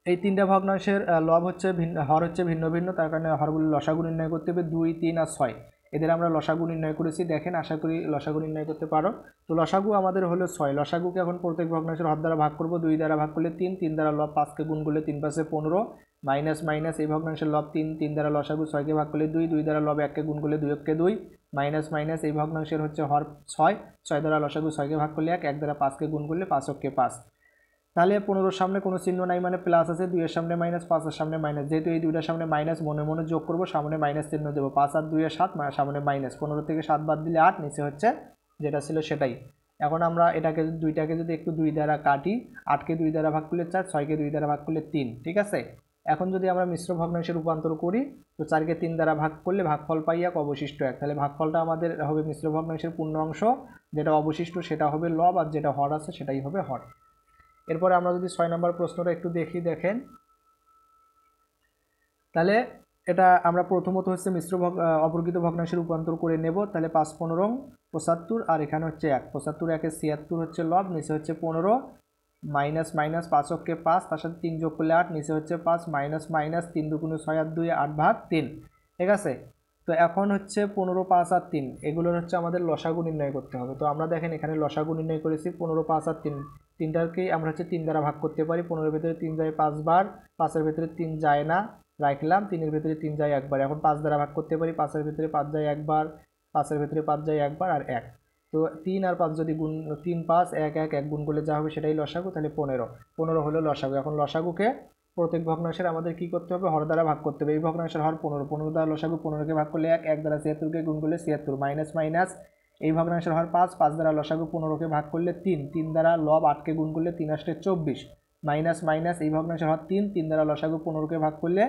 এই তিনটা ভগ্নাংশের লব হচ্ছে হর হচ্ছে ভিন্ন ভিন্ন, তার কারণে হরগুলো লসাগু নির্ণয় করতে হবে। 2 3 আর 6 এদের আমরা লসাগু নির্ণয় করেছি, দেখেন আশা করি লসাগু নির্ণয় করতে পারো। তো লসাগু আমাদের হলো 6। লসাগুকে এখন প্রত্যেক ভগ্নাংশের হর দ্বারা ভাগ করব, 2 দ্বারা ভাগ করলে 3, 3 দ্বারা লব 5কে গুণ করলে 3 5 15, মাইনাস মাইনাস এই ভগ্নাংশের লব 3, 3 দ্বারা লসাগু 6কে ভাগ করলে 2, 2 দ্বারা লব 1কে গুণ করলে 2 1কে 2, মাইনাস মাইনাস এই ভগ্নাংশের হচ্ছে হর 6, 6 দ্বারা লসাগু 6কে ভাগ করলে 1, 1 দ্বারা 5কে গুণ করলে 5 1কে 5। তাহলে 15-এর সামনে কোনো চিহ্ন নাই মানে প্লাস আছে, 2-এর সামনে মাইনাস, 5-এর সামনে মাইনাস, যেহেতু এই দুইটার সামনে মাইনাস মনে মনে যোগ করব, সামনে মাইনাস চিহ্ন দেবো। 5 আর 2 7, সামনে মাইনাস, 15 থেকে 7 বাদ দিলে 8, নিচে হচ্ছে যেটা ছিল সেটাই। এখন আমরা এটাকে দুইটাকে যদি একটু 2 দ্বারা কাটি, 8কে 2 দ্বারা ভাগ করলে 4, 6কে 2 দ্বারা ভাগ করলে 3, ঠিক আছে। এখন যদি আমরা মিশ্র ভগ্নাংশে রূপান্তর করি, তো 4কে 3 দ্বারা ভাগ করলে ভাগফল পাই 1, অবশিষ্ট 1। তাহলে ভাগফলটা আমাদের হবে মিশ্র ভগ্নাংশের পূর্ণ অংশ, যেটা অবশিষ্ট সেটা হবে লব, আর যেটা হর আছে সেটাই হবে হর। এরপরে আমরা যদি 6 নম্বর প্রশ্নটা একটু দেখি, দেখেন তাহলে এটা আমরা প্রথমত হচ্ছে মিশ্র অপ্রকৃত ভগ্নাংশে রূপান্তর করে নেব। তাহলে 5 15 75, আর এখানে হচ্ছে 1, 75 1 76 হচ্ছে লব, নিচে হচ্ছে 15, মাইনাস মাইনাস 5 অক্ষে 5, তার সাথে 3 যোগ করলে 8, নিচে হচ্ছে 5, মাইনাস মাইনাস 3 2 6 আর 2 8/3, ঠিক আছে। তো এখন হচ্ছে 15 5 আর 3 এগুলোর হচ্ছে আমাদের লসাগু নির্ণয় করতে হবে। তো আমরা দেখেন এখানে লসাগু নির্ণয় করেছি 15 5 আর 3, তিনটাকেই আমরা হচ্ছে 3 দ্বারা ভাগ করতে পারি। 15-এর ভেতরে 3 যায় 5 বার, 5-এর ভেতরে 3 যায় না, রাখলাম, 3-এর ভেতরে 3 যায় একবার। এখন 5 দ্বারা ভাগ করতে পারি, 5-এর ভেতরে 5 যায় একবার, 5-এর ভেতরে 5 যায় একবার, আর 1। তো 3 আর 5 যদি গুণ, 3 5 1 1 1 গুণ করলে যা হবে সেটাই লসাগু, তাহলে 15 হলো লসাগু। এখন লসাগুকে প্রত্যেক ভগ্নাংশের আমাদের কি করতে হবে, হর দ্বারা ভাগ করতে হবে। এই ভগ্নাংশের হর 15 দ্বারা লসাগু 15কে ভাগ করলে 1, 1 দ্বারা 76কে গুণ করলে 76, মাইনাস মাইনাস এই ভগ্নাংশের হর 5, 5 দ্বারা লসাগু 15কে ভাগ করলে 3, 3 দ্বারা লব 8কে গুণ করলে 3 8 24, মাইনাস মাইনাস এই ভগ্নাংশের হর 3, 3 দ্বারা লসাগু 15কে ভাগ করলে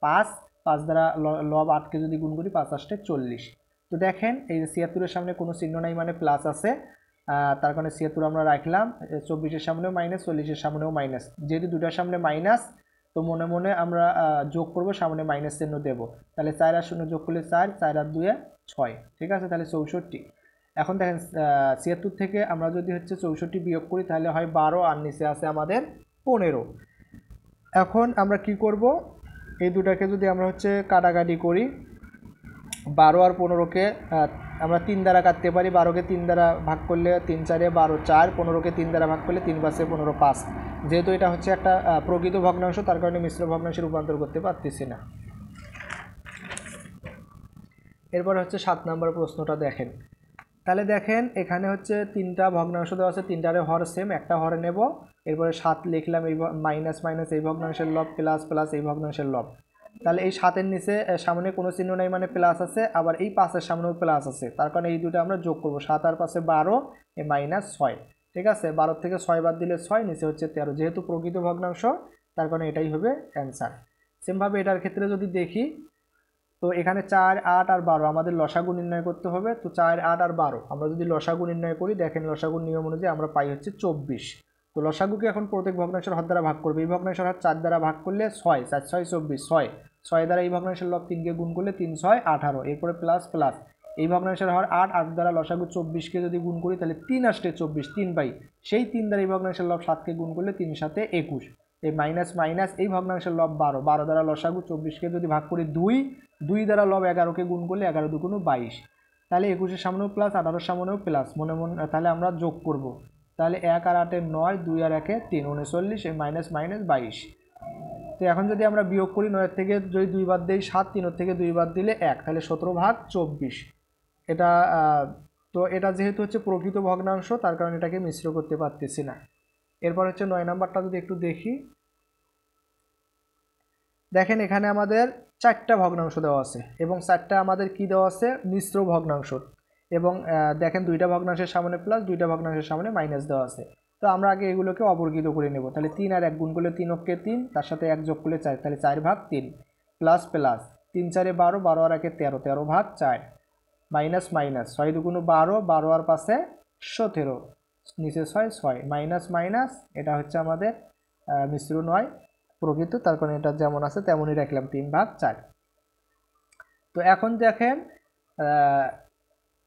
5, 5 দ্বারা লব 8কে যদি গুণ করি 5 8 40। তো দেখেন এই 76-এর সামনে কোনো চিহ্ন নাই মানে প্লাস আছে, তার কারণে 76 আমরা রাখলাম, 24-এর সামনেও মাইনাস, 40-এর সামনেও মাইনাস, যেহেতু দুটার সামনে মাইনাস তো মনে মনে আমরা যোগ করব, সামনে মাইনাস চিহ্ন দেব। তাহলে 4 আর 0 যোগ করলে 4, 4 আর 2 6, ঠিক আছে। তাহলে 64। এখন দেখেন 76 থেকে আমরা যদি হচ্ছে 64 বিয়োগ করি তাহলে হয় 12, আর নিচে আছে আমাদের 15। এখন আমরা কি করব, এই দুটাকে যদি আমরা হচ্ছে কাটাকাটি করি, 12 আর 15কে আমরা 3 দ্বারা কাটতে পারি। 12কে 3 দ্বারা ভাগ করলে 3 4 12 4, 15কে 3 দ্বারা ভাগ করলে 3 5 15 5। যেহেতু এটা হচ্ছে একটা প্রকৃত ভগ্নাংশ তার কারণে মিশ্র ভগ্নাংশে রূপান্তর করতে পারতেছি না। এরপর হচ্ছে 7 নম্বর প্রশ্নটা দেখেন। তাহলে দেখেন এখানে হচ্ছে তিনটা ভগ্নাংশ দেওয়া আছে, তিনটারে হর সেম, একটা হরে নেব। এরপরে 7 লিখলাম, এই মাইনাস মাইনাস এই ভগ্নাংশের লব, প্লাস প্লাস এই ভগ্নাংশের লব। তাহলে এই 7-এর নিচে সামনে কোনো চিহ্ন নাই মানে প্লাস আছে, আবার এই 5-এর সামনেও প্লাস আছে, তার কারণে এই দুটো আমরা যোগ করব। 7 আর 5 12, এই মাইনাস 6, ঠিক আছে। 12 থেকে 6 বাদ দিলে 6, নিচে হচ্ছে 13, যেহেতু প্রকৃত ভগ্নাংশ তার কারণে এটাই হবে অ্যান্সার। সেমভাবে এটার ক্ষেত্রে যদি দেখি, তো এখানে 4 8 আর 12 আমাদের লসাগু নির্ণয় করতে হবে। তো 4 8 আর 12 আমরা যদি লসাগু নির্ণয় করি, দেখেন লসাগুর নিয়ম অনুযায়ী আমরা পাই হচ্ছে 24। তো লসাগুকে এখন প্রত্যেক ভগ্নাংশের হর দ্বারা ভাগ করবে। এই ভগ্নাংশের হর 4 দ্বারা ভাগ করলে 6, 4 6 24, 6 6 দ্বারা এই ভগ্নাংশের লব 3কে গুণ করলে 3 6 18, এরপরে প্লাস প্লাস এই ভগ্নাংশের হর 8, 8 দ্বারা লসাগু 24কে যদি গুণ করি তাহলে 3 8 24, 3 পাই। সেই 3 দ্বারা এই ভগ্নাংশের লব 7কে গুণ করলে 3 7 21, এই মাইনাস মাইনাস এই ভগ্নাংশের লব 12, 12 দ্বারা লসাগু 24কে যদি ভাগ করি 2, 2 দ্বারা লব 11কে গুণ করলে 11 2 22, তাহলে 21-এর সামনেও প্লাস, 18-এর সামনেও প্লাস, মনে মনে তাহলে আমরা যোগ করব। তাহলে 1 আর 8 9, 2 আর 1 3, 39, এই মাইনাস মাইনাস 22। তো এখন যদি আমরা বিয়োগ করি, 9 থেকে যদি 2 বাদ দিই 7, 3 থেকে 2 বাদ দিলে 1, তাহলে 17/24। এটা তো এটা যেহেতু হচ্ছে প্রকৃত ভগ্নাংশ তার কারণে এটাকে মিশ্র করতে পারতেছি না। এরপর হচ্ছে 9 নাম্বারটা যদি একটু দেখি, দেখেন এখানে আমাদের 4টা ভগ্নাংশ দেওয়া আছে এবং 4টা আমাদের কি দেওয়া আছে মিশ্র ভগ্নাংশ এবং দেখেন 2টা ভগ্নাংশের সামনে প্লাস 2টা ভগ্নাংশের সামনে মাইনাস দেওয়া আছে। তো আমরা আগে এগুলোকে অবর্গিত করে নেব। তাহলে 3 আর 1 গুণ করলে 3 অক্ষে 3, তার সাথে 1 যোগ করলে 4, তাহলে 4/3 প্লাস প্লাস 3 4 12, 12 আর 1 13, 13/4 মাইনাস মাইনাস 6 2 12, 12 আর 5 17, নিচে 6 6 মাইনাস মাইনাস, এটা হচ্ছে আমাদের মিশ্র নয় প্রকৃত, তার কারণে এটা যেমন আছে তেমনই রাখলাম 3/4। তো এখন দেখেন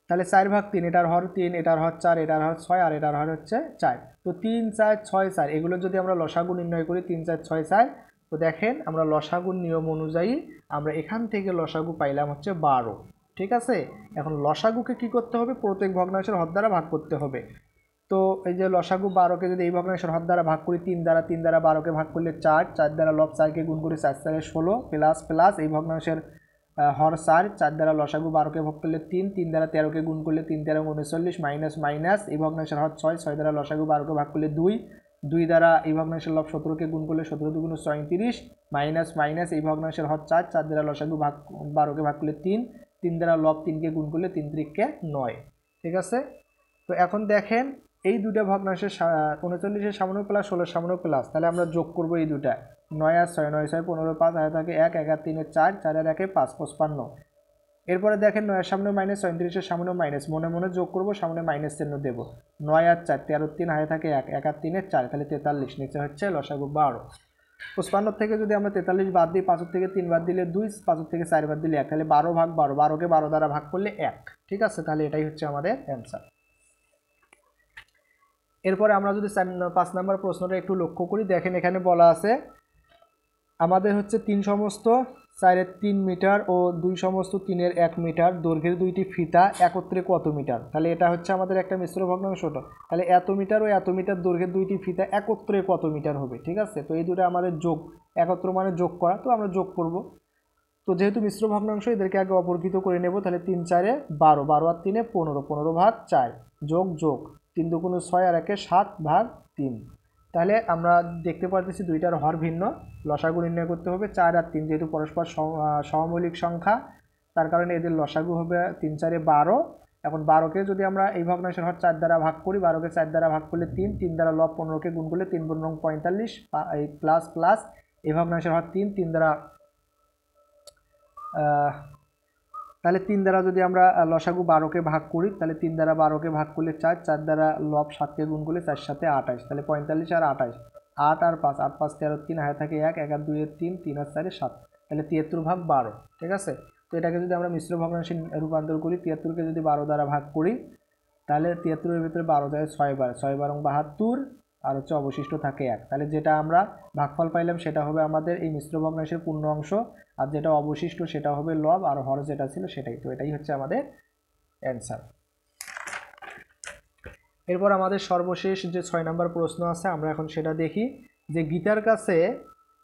তাহলে 4/3, এটার হর 3, এটার হর 4, এটার হর 6 আর এটার হর হচ্ছে 4। তো 3 4 6 4 এগুলো যদি আমরা লসাগু নির্ণয় করি 3 4 6 4, তো দেখেন আমরা লসাগুর নিয়ম অনুযায়ী আমরা এখান থেকে লসাগু পাইলাম হচ্ছে 12। ঠিক আছে, এখন লসাগুকে কি করতে হবে, প্রত্যেক ভগ্নাংশের হর দ্বারা ভাগ করতে হবে। তো এই যে লসাগু 12কে যদি এই ভগ্নাংশের হর দ্বারা ভাগ করি 3 দ্বারা, 3 দ্বারা 12কে ভাগ করলে 4, 4 দ্বারা লব 4কে গুণ করি 4 4 16 প্লাস প্লাস এই ভগ্নাংশের হর 4, 4 দ্বারা লসাগু 12কে ভাগ করলে 3, 3 দ্বারা 13কে গুণ করলে 3 13 39 মাইনাস মাইনাস এই ভগ্নাংশের হর 6, 6 দ্বারা লসাগু 12কে ভাগ করলে 2, 2 দ্বারা এই ভগ্নাংশের লব 17কে গুণ করলে 17 2 34 মাইনাস মাইনাস এই ভগ্নাংশের হর 4, 4 দ্বারা লসাগু 12কে ভাগ করলে 3, 3 দ্বারা লব 3কে গুণ করলে 3 3কে 9। ঠিক আছে, তো এখন দেখেন এই দুটা ভগ্নাংশের 39-এর সামনেও প্লাস 16-এর সামনেও প্লাস, তাহলে আমরা যোগ করব এই দুটা 9 আর 6, 9 6 15, 5 আয় থাকে 1, 1 আর 3 4, 4 আর 1 5 55। এরপরে দেখেন 9 এর সামনে মাইনাস, 39-এর সামনেও মাইনাস, মনে মনে যোগ করব, সামনে মাইনাস চিহ্ন দেব। 9 আর 4 13, 3 আয় থাকে 1, 1 আর 3 4, তাহলে 43, নিচে হচ্ছে লসাগু 12। 55 থেকে যদি আমরা 43 বাদ দিই, 5 থেকে 3 বাদ দিলে 2, 5 থেকে 4 বাদ দিলে 1, তাহলে 12/12, 12কে 12 দ্বারা ভাগ করলে 1। ঠিক আছে, তাহলে এটাই হচ্ছে আমাদের অ্যান্সার। এরপরে আমরা যদি 5 নম্বর প্রশ্নটা একটু লক্ষ্য করি, দেখেন এখানে বলা আছে আমাদের হচ্ছে 3 সমস্ত 4 3 মিটার ও 2 সমস্ত 3 1 মিটার দৈর্ঘ্যের দুইটি ফিতা একত্রে কত মিটার। তাহলে এটা হচ্ছে আমাদের একটা মিশ্র ভগ্নাংশটা, তাহলে এত মিটার ও এত মিটার দৈর্ঘ্যের দুইটি ফিতা একত্রে কত মিটার হবে। ঠিক আছে, তো এই দুটো আমাদের যোগ, একত্র মানে যোগ করা, তো আমরা যোগ করব। তো যেহেতু মিশ্র ভগ্নাংশ এদেরকে আগে অপরকৃত করে নেব, তাহলে 3 4 12, 12 আর 3 15, 15/4 যোগ যোগ 3 2 6 আর 1 7/3। তাহলে আমরা দেখতে পাচ্ছি দুইটার হর ভিন্ন, লসাগু নির্ণয় করতে হবে। 4 আর 3 যেহেতু পরস্পর সহমৌলিক সংখ্যা, তার কারণে এদের লসাগু হবে 3 4 12। এখন 12কে যদি আমরা এই ভগ্নাংশের হর 4 দ্বারা ভাগ করি, 12কে 4 দ্বারা ভাগ করলে 3, 3 দ্বারা লব 15কে গুণ করলে 3 15 45 এই প্লাস প্লাস এই ভগ্নাংশের হর 3, 3 দ্বারা তাহলে 3 দ্বারা যদি আমরা লসাগু 12কে ভাগ করি, তাহলে 3 দ্বারা 12কে ভাগ করলে 4, 4 দ্বারা লব 7কে গুণ করলে 4 7 28, তাহলে 45 আর 28, 8 আর 5, 8 5 13, 3 আয় থাকে 1, 1 আর 2 3, 3 আর 4 7, তাহলে 73/12। ঠিক আছে, তো এটাকে যদি আমরা মিশ্র ভগ্নাংশে রূপান্তর করি, 73কে যদি 12 দ্বারা ভাগ করি, তাহলে 73-এর ভিতরে 12 যায় 6 বার, 6 বার 72, আর হচ্ছে অবশিষ্ট থাকে 1। তাহলে যেটা আমরা ভাগফল পাইলাম সেটা হবে আমাদের এই মিশ্র ভগ্নাংশের পূর্ণ অংশ, আর যেটা অবশিষ্ট সেটা হবে লব, আর হর যেটা ছিল সেটাই। তো এটাই হচ্ছে আমাদের অ্যান্সার। এরপর আমাদের সর্বশেষ যে 6 নম্বর প্রশ্ন আছে, আমরা এখন সেটা দেখি। যে গীতার কাছে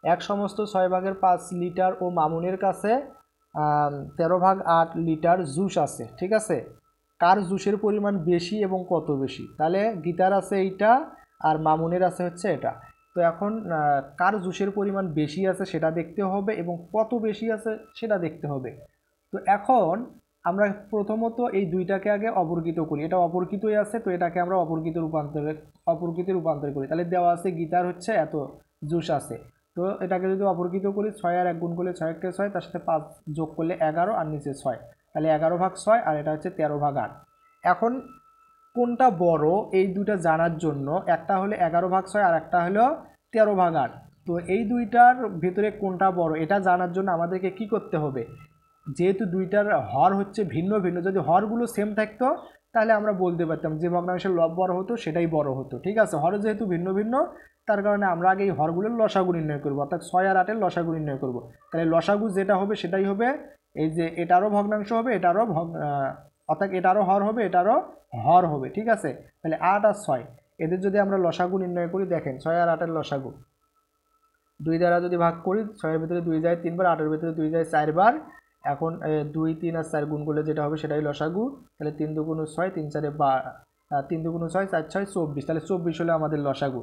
1 সমস্ত 6/5 লিটার ও মামুনের কাছে 13/8 লিটার জুস আছে। ঠিক আছে, কার জুসের পরিমাণ বেশি এবং কত বেশি। তাহলে গীতার আছে এইটা আর মামুনের আছে হচ্ছে এটা। তো এখন কার জুসের পরিমাণ বেশি আছে সেটা দেখতে হবে এবং কত বেশি আছে সেটা দেখতে হবে। তো এখন আমরা প্রথমত এই দুইটাকে আগে অপরকৃত করি, এটা অপরকৃতই আছে, তো এটাকে আমরা অপরকৃতে রূপান্তর করি। তাহলে দেওয়া আছে গীতার হচ্ছে এত জুস আছে, তো এটাকে যদি অপরকৃত করি 6 আর 1 গুণ করলে 6 কে 6, তার সাথে 5 যোগ করলে 11 আর নিচে 6, তাহলে 11/6 আর এটা হচ্ছে 13/8। এখন কোনটা বড় এই দুইটা জানার জন্য, একটা হলো 11/6 আর একটা হলো 13/8, তো এই দুইটার ভিতরে কোনটা বড় এটা জানার জন্য আমাদেরকে কি করতে হবে, যেহেতু দুইটার হর হচ্ছে ভিন্ন ভিন্ন, যদি হরগুলো সেম থাকতো তাহলে আমরা বলতে পারতাম যে ভগ্নাংশের লব বড় হতো সেটাই বড় হতো। ঠিক আছে, হর যেহেতু ভিন্ন ভিন্ন তার কারণে আমরা আগে এই হরগুলোর লসাগু নির্ণয় করবো, অর্থাৎ 6 আর 8-এর লসাগু নির্ণয় করব। তাহলে লসাগু যেটা হবে সেটাই হবে এই যে এটারও ভগ্নাংশ হবে, এটারও অর্থাৎ এটারও হর হবে, এটারও হর হবে। ঠিক আছে, তাহলে 8 আর 6 এদের যদি আমরা লসাগু নির্ণয় করি, দেখেন 6 আর 8-এর লসাগু 2 দ্বারা যদি ভাগ করি, 6-এর ভিতরে 2 যায় 3 বার, 8-এর ভিতরে 2 যায় 4 বার। এখন 2 3 আর 4 গুণ করলে যেটা হবে সেটাই লসাগু, তাহলে 3 2 6, 3 4 3 2 6 4 6 24, তাহলে 24 হলো আমাদের লসাগু।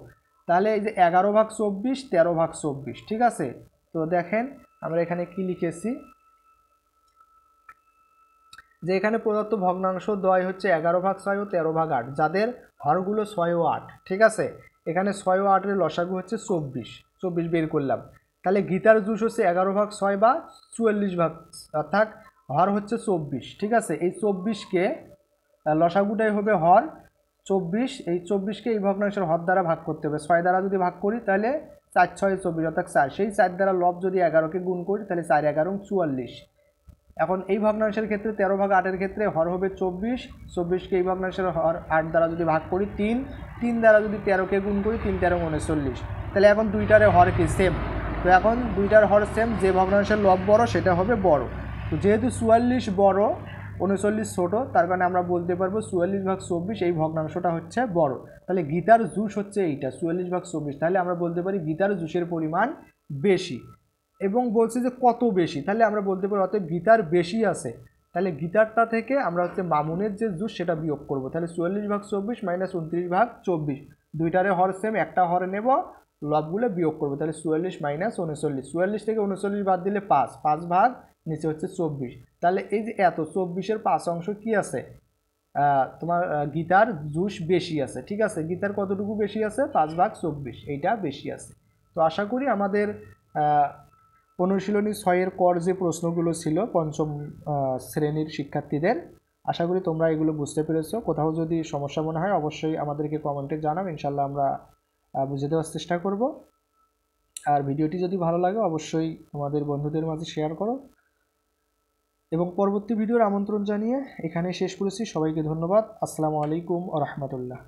তাহলে এই যে 11/24, 13/24। ঠিক আছে, তো দেখেন আমরা এখানে কি লিখেছি যে এখানে প্রদত্ত ভগ্নাংশ দ্বয় হচ্ছে 11/6 ও 13/8, যাদের হরগুলো 6 ও 8। ঠিক আছে, এখানে 6 ও 8 এর লসাগু হচ্ছে 24 বের করলাম। তাহলে গীতার জুস হচ্ছে 11/6 বা 44 অর্থাৎ হর হচ্ছে 24। ঠিক আছে, এই 24কে লসাগুটাই হবে হর 24। এই 24কে এই ভগ্নাংশের হর দ্বারা ভাগ করতে হবে। 6 দ্বারা যদি ভাগ করি তাহলে 4 6 24 অর্থাৎ 4। সেই 4 দ্বারা লব যদি 11কে গুণ করি তাহলে 4 11 44। এখন এই ভগ্নাংশের ক্ষেত্রে 13/8 ক্ষেত্রে হর হবে 24। 24কে এই ভগ্নাংশের হর 8 দ্বারা যদি ভাগ করি 3। 3 দ্বারা যদি 13কে গুণ করি 3 13 39। তাহলে এখন দুইটারে হর কি সেম। তো এখন দুইটার হর সেম, যে ভগ্নাংশের লব বড় সেটা হবে বড়। তো যেহেতু 44 বড় 39 ছোট, তার কারণে আমরা বলতে পারবো 44/24 এই ভগ্নাংশটা হচ্ছে বড়। তাহলে গীতার জুস হচ্ছে এইটা 44/24। তাহলে আমরা বলতে পারি গীতার জুসের পরিমাণ বেশি। এবং বলছে যে কত বেশি, তাহলে আমরা বলতে পারি অতএব গীতার বেশি আছে। তাহলে গীতারটা থেকে আমরা হচ্ছে মামুনের যে জুস সেটা বিয়োগ করব। তাহলে 44/24 - 29/24, দুইটারে হর সেম, একটা হরে নেব, লবগুলো বিয়োগ করবো। তাহলে 44 - 39, 44 থেকে 39 বাদ দিলে 5, 5 ভাগ নিচে হচ্ছে 24। তাহলে এই যে এত 24-এর 5 অংশ কি আছে, তোমার গীতার জুস বেশি আছে। ঠিক আছে, গীতার কতটুকু বেশি আছে, 5/24, এইটা বেশি আছে। তো আশা করি আমাদের অনুশীলনী 6-এর কর যে প্রশ্নগুলো ছিল পঞ্চম শ্রেণীর শিক্ষার্থীদের, আশা করি তোমরা এগুলো বুঝতে পেরেছো। কোথাও যদি সমস্যা মনে হয় অবশ্যই আমাদেরকে কমেন্টে জানাও, ইনশাল্লাহ আমরা বুঝে দেওয়ার চেষ্টা করব। আর ভিডিওটি যদি ভালো লাগে অবশ্যই তোমাদের বন্ধুদের মাঝে শেয়ার করো। এবং পরবর্তী ভিডিওর আমন্ত্রণ জানিয়ে এখানে শেষ করেছি। সবাইকে ধন্যবাদ। আসসালামু আলাইকুম ওয়া রাহমাতুল্লাহ।